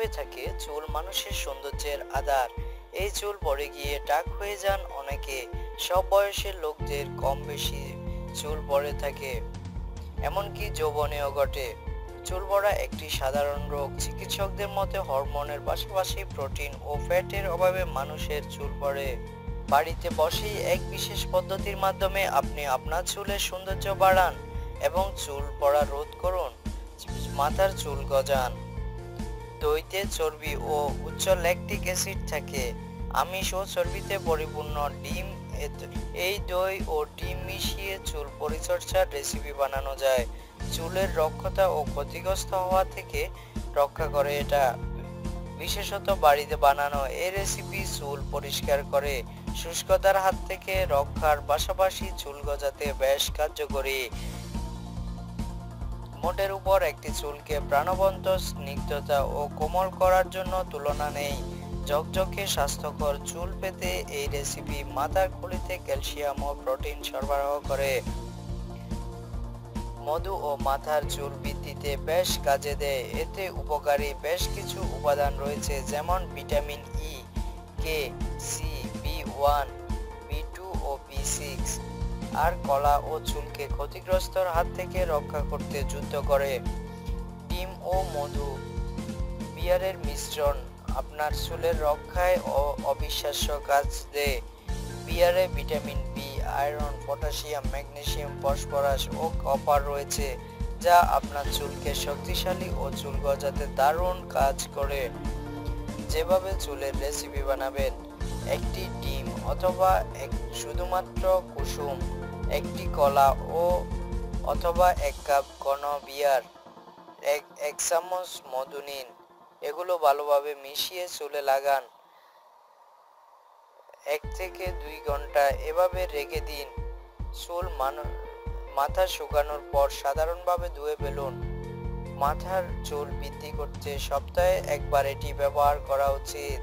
হয়ে থাকে চুল মানুষের সৌন্দর্যের আধার। এই চুল পড়ে গিয়ে টাক হয়ে যান অনেকে। সব বয়সের লোকদের কম বেশি চুল পড়ে থাকে, এমনকি যৌবনেও ঘটে। চুল পড়া একটি সাধারণ রোগ। চিকিৎসকদের মতে হরমোনের পাশাপাশি প্রোটিন ও ফ্যাটের অভাবে মানুষের চুল পড়ে। বাড়িতে বসেই এক বিশেষ পদ্ধতির মাধ্যমে আপনি আপনার চুলের সৌন্দর্য বাড়ান এবং চুল পড়া রোধ করুন। মাথার চুল গজান। দইতে চর্বি ও উচ্চ ল্যাকটিক অ্যাসিড থাকে। আমিষ ও চর্বিতে পরিপূর্ণ ডিম, এই দই ও ডিম মিশিয়ে চুল পরিচর্যার রেসিপি বানানো যায়। চুলের রক্ষতা ও ক্ষতিগ্রস্ত হওয়া থেকে রক্ষা করে এটা। বিশেষত বাড়িতে বানানো এই রেসিপি চুল পরিষ্কার করে শুষ্কতার হাত থেকে রক্ষার পাশাপাশি চুল গজাতে বেশ কার্যকরী। মোটের উপর একটি চুলকে প্রাণবন্ত, স্নিগ্ধতা ও কোমল করার জন্য তুলনা নেই। ঝকঝকে স্বাস্থ্যকর চুল পেতে এই রেসিপি মাথার খুলিতে ক্যালসিয়াম ও প্রোটিন সরবরাহ করে। মধু ও মাথার চুল বৃদ্ধিতে বেশ কাজে দেয়। এতে উপকারী বেশ কিছু উপাদান রয়েছে, যেমন ভিটামিন ই, কে, সি, বি1, বি2 ও বি6। আর কলা ও চুলকে ক্ষতিগ্রস্তর হাত থেকে রক্ষা করতে যুদ্ধ করে। ডিম ও মধু, বিয়ারের মিশ্রণ আপনার চুলের রক্ষায় অবিশ্বাস্য কাজ দেয়। বিয়ারে vitamin B, iron, potassium, magnesium, phosphorus ও কপার রয়েছে, যা আপনার চুলকে শক্তিশালী ও চুল গজাতে দারুণ কাজ করে। যেভাবে চুলের রেসিপি বানাবেন: একটি ডিম অথবা শুধুমাত্র কুসুম, একটি কলা অথবা 1 কাপ ঘন বিয়ার, এক চামচ মধু নিন। এগুলো ভালোভাবে মিশিয়ে চুলে লাগান। 1 থেকে 2 ঘন্টা এভাবে রেখে দিন। মাথা শুকানোর পর সাধারণভাবে ধুয়ে ফেলুন। মাথার চুল বৃদ্ধি করতে সপ্তাহে একবার এটি ব্যবহার করা উচিত।